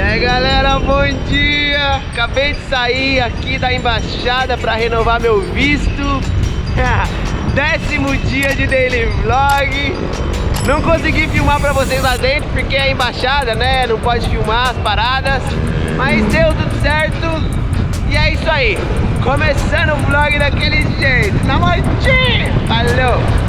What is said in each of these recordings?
aí galera, bom dia! Acabei de sair aqui da embaixada para renovar meu visto. 10º dia de daily vlog. Não consegui filmar para vocês lá dentro porque é a embaixada, né? Não pode filmar as paradas. Mas deu tudo certo. E é isso aí. Começando o vlog daquele jeito. Na motinha! Valeu!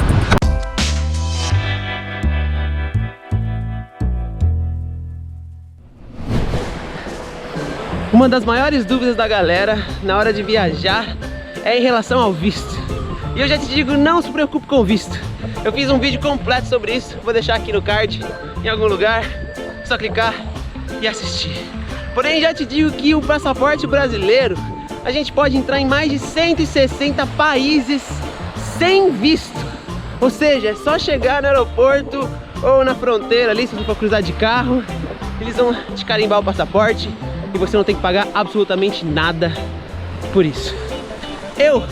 Uma das maiores dúvidas da galera na hora de viajar é em relação ao visto. E eu já te digo, não se preocupe com o visto. Eu fiz um vídeo completo sobre isso, vou deixar aqui no card, em algum lugar. Só clicar e assistir. Porém, já te digo que o passaporte brasileiro, a gente pode entrar em mais de 160 países sem visto. Ou seja, é só chegar no aeroporto ou na fronteira ali, se você for cruzar de carro, eles vão te carimbar o passaporte. E você não tem que pagar absolutamente nada por isso. Eu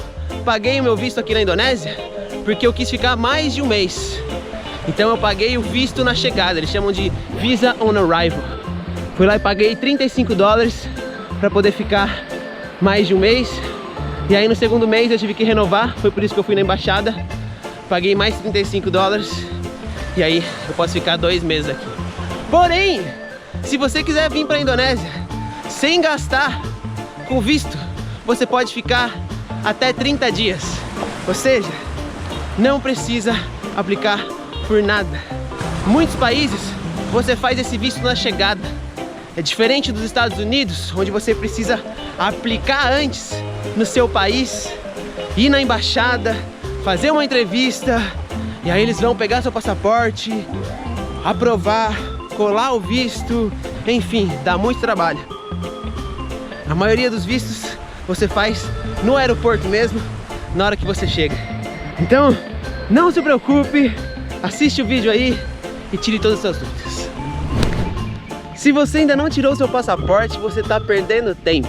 paguei o meu visto aqui na Indonésia porque eu quis ficar mais de um mês. Então eu paguei o visto na chegada, eles chamam de Visa on Arrival. Fui lá e paguei $35 para poder ficar mais de um mês. E aí no segundo mês eu tive que renovar, foi por isso que eu fui na embaixada. Paguei mais $35 e aí eu posso ficar 2 meses aqui. Porém, se você quiser vir para a Indonésia sem gastar com visto, você pode ficar até 30 dias. Ou seja, não precisa aplicar por nada. Muitos países você faz esse visto na chegada. É diferente dos Estados Unidos, onde você precisa aplicar antes no seu país, ir na embaixada, fazer uma entrevista, e aí eles vão pegar seu passaporte, aprovar, colar o visto, enfim, dá muito trabalho. A maioria dos vistos você faz no aeroporto mesmo, na hora que você chega. Então, não se preocupe, assiste o vídeo aí e tire todas as suas dúvidas. Se você ainda não tirou seu passaporte, você está perdendo tempo.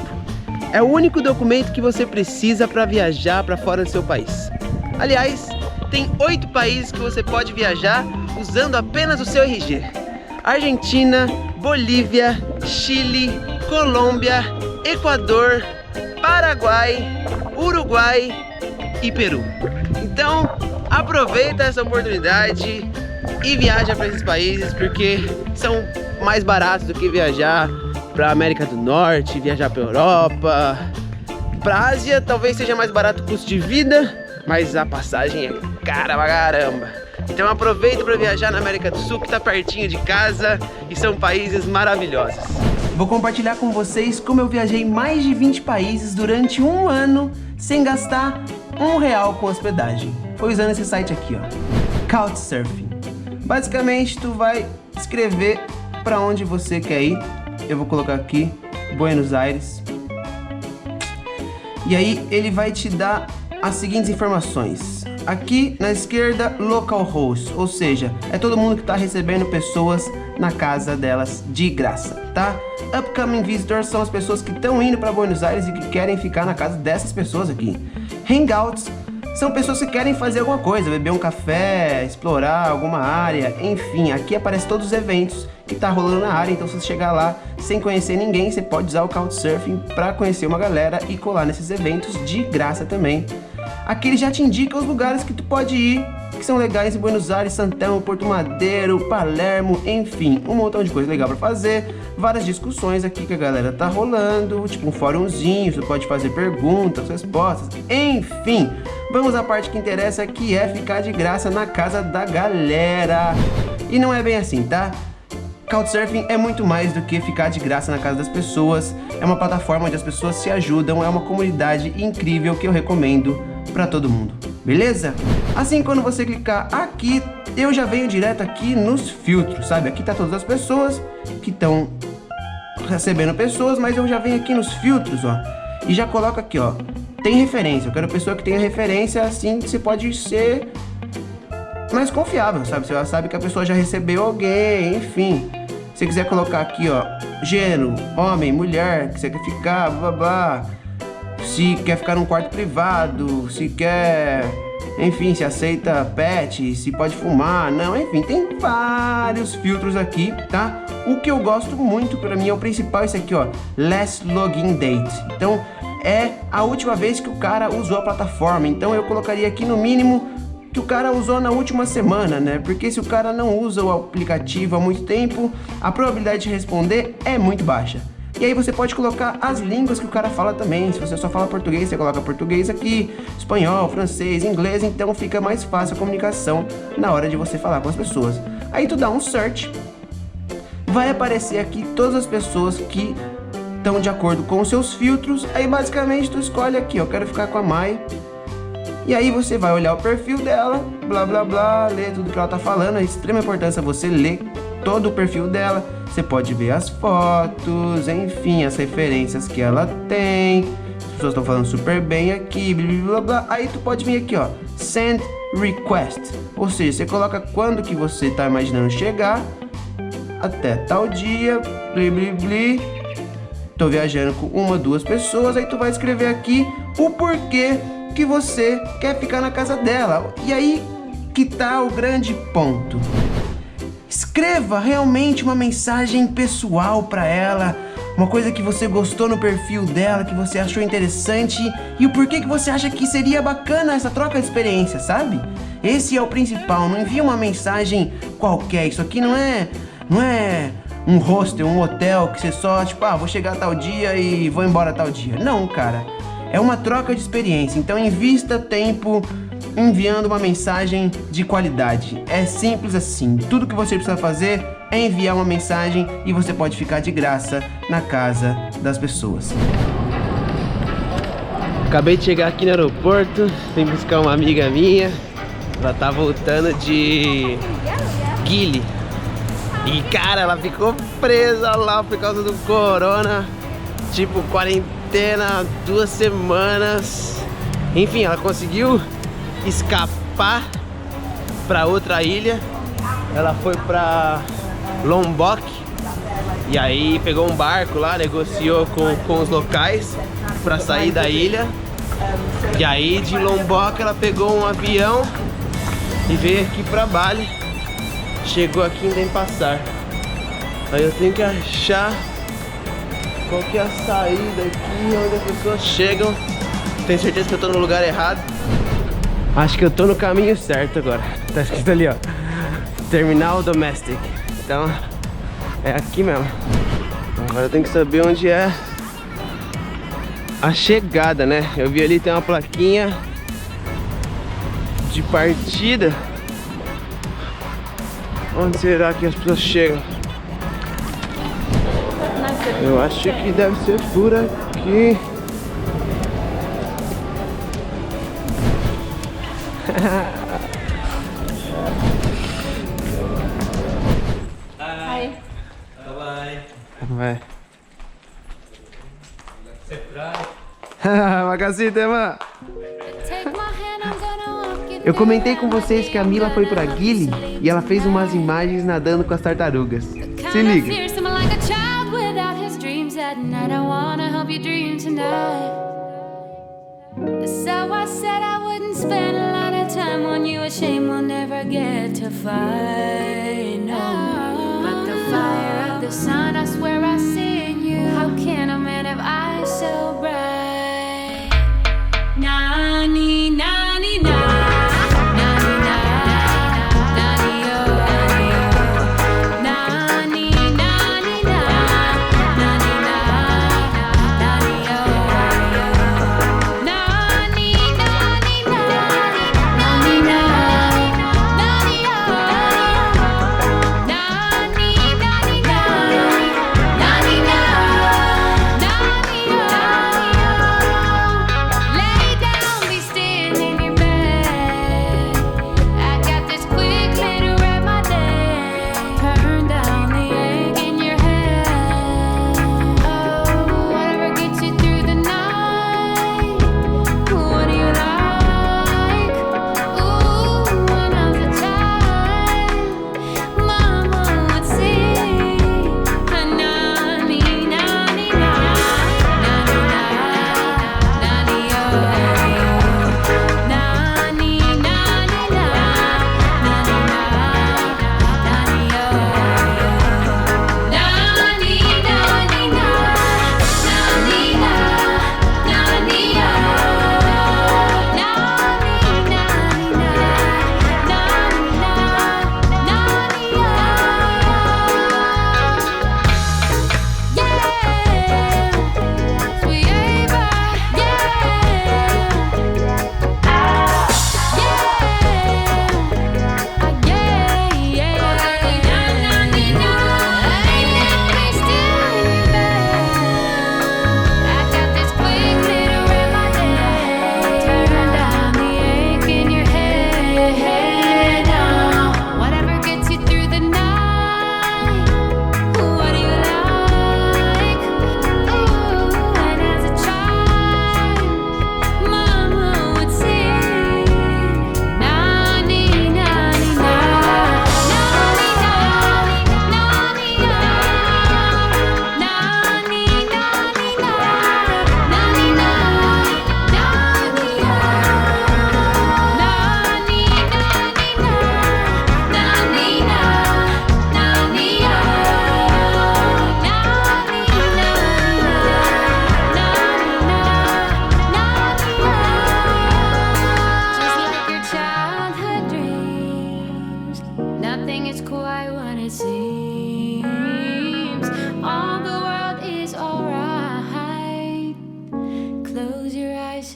É o único documento que você precisa para viajar para fora do seu país. Aliás, tem 8 países que você pode viajar usando apenas o seu RG. Argentina, Bolívia, Chile, Colômbia, Equador, Paraguai, Uruguai e Peru. Então aproveita essa oportunidade e viaja para esses países porque são mais baratos do que viajar para a América do Norte, viajar para a Europa. Para a Ásia talvez seja mais barato o custo de vida, mas a passagem é cara pra caramba. Então aproveita para viajar na América do Sul, que está pertinho de casa e são países maravilhosos. Vou compartilhar com vocês como eu viajei mais de 20 países durante um ano sem gastar R$1 com hospedagem. Foi usando esse site aqui, ó, Couchsurfing. Basicamente, tu vai escrever para onde você quer ir. Eu vou colocar aqui Buenos Aires. E aí ele vai te dar as seguintes informações. Aqui na esquerda, local host, ou seja, é todo mundo que está recebendo pessoas na casa delas de graça, tá? Upcoming visitors são as pessoas que estão indo para Buenos Aires e que querem ficar na casa dessas pessoas aqui. Hangouts são pessoas que querem fazer alguma coisa, beber um café, explorar alguma área, enfim, aqui aparece todos os eventos que tá rolando na área. Então se você chegar lá sem conhecer ninguém, você pode usar o Couchsurfing para conhecer uma galera e colar nesses eventos de graça também. Aqui ele já te indica os lugares que tu pode ir, que são legais em Buenos Aires, Santão, Porto Madeiro, Palermo, enfim, um montão de coisa legal para fazer. Várias discussões aqui que a galera tá rolando, tipo um fórumzinho, você pode fazer perguntas, respostas, enfim. Vamos à parte que interessa, que é ficar de graça na casa da galera. E não é bem assim, tá? Couchsurfing é muito mais do que ficar de graça na casa das pessoas. É uma plataforma onde as pessoas se ajudam, é uma comunidade incrível que eu recomendo para todo mundo, beleza? Assim, quando você clicar aqui, eu já venho direto aqui nos filtros, sabe? Aqui tá todas as pessoas que estão recebendo pessoas, mas eu já venho aqui nos filtros, ó, e já coloco aqui, ó, tem referência. Eu quero pessoa que tenha referência, assim que você pode ser mais confiável, sabe? Você já sabe que a pessoa já recebeu alguém, enfim. Se quiser colocar aqui, ó, gênero, homem, mulher, que você quer ficar, blá. Se quer ficar num quarto privado, se quer, enfim, se aceita pet, se pode fumar, não, enfim, tem vários filtros aqui, tá? O que eu gosto muito, para mim, é o principal, esse aqui, ó, Last Login Date. Então, é a última vez que o cara usou a plataforma. Então, eu colocaria aqui no mínimo que o cara usou na última semana, né? Porque se o cara não usa o aplicativo há muito tempo, a probabilidade de responder é muito baixa. E aí você pode colocar as línguas que o cara fala também. Se você só fala português, você coloca português aqui, espanhol, francês, inglês, então fica mais fácil a comunicação na hora de você falar com as pessoas. Aí tu dá um search, vai aparecer aqui todas as pessoas que estão de acordo com os seus filtros. Aí basicamente tu escolhe aqui, ó, eu quero ficar com a Mai. E aí você vai olhar o perfil dela, blá blá blá, ler tudo que ela tá falando. É de extrema importância você ler todo o perfil dela. Você pode ver as fotos, enfim, as referências que ela tem. As pessoas estão falando super bem aqui, blá blá blá. Aí tu pode vir aqui, ó, Send Request. Ou seja, você coloca quando que você tá imaginando chegar, até tal dia, bli bli bli. Tô viajando com 1 ou 2 pessoas. Aí tu vai escrever aqui o porquê que você quer ficar na casa dela. E aí que tá o grande ponto. Escreva realmente uma mensagem pessoal para ela, uma coisa que você gostou no perfil dela, que você achou interessante e o porquê que você acha que seria bacana essa troca de experiência, sabe? Esse é o principal. Não envia uma mensagem qualquer. Isso aqui não é um hostel, um hotel que você só, tipo, vou chegar tal dia e vou embora tal dia. Não, cara. É uma troca de experiência. Então invista tempo enviando uma mensagem de qualidade. É simples assim. Tudo que você precisa fazer é enviar uma mensagem e você pode ficar de graça na casa das pessoas. Acabei de chegar aqui no aeroporto, vim buscar uma amiga minha. Ela tá voltando de Gili. E cara, ela ficou presa lá por causa do corona. Tipo, quarentena, 2 semanas. Enfim, ela conseguiu escapar para outra ilha. Ela foi para Lombok e aí pegou um barco lá, negociou com os locais para sair da ilha. E aí de Lombok ela pegou um avião e veio aqui para Bali. Chegou aqui em Denpasar. Aí eu tenho que achar qual que é a saída aqui, onde as pessoas chegam. Tenho certeza que eu tô no lugar errado. Acho que eu tô no caminho certo agora. Tá escrito ali, ó, Terminal Domestic. Então, é aqui mesmo. Agora eu tenho que saber onde é a chegada, né? Eu vi ali, tem uma plaquinha de partida. Onde será que as pessoas chegam? Eu acho que deve ser por aqui. Hi. Bye. Magacita, mano. Eu comentei com vocês que a Mila foi pra Gili e ela fez umas imagens nadando com as tartarugas. Se liga. So I said I wouldn't spend a lot of time on you. A shame we'll never get to fight. No. But the fire of the sun, I swear I see in you. How can a man have eyes so bright? Nani, nani, nani.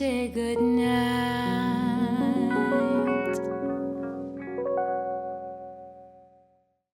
say goodnight.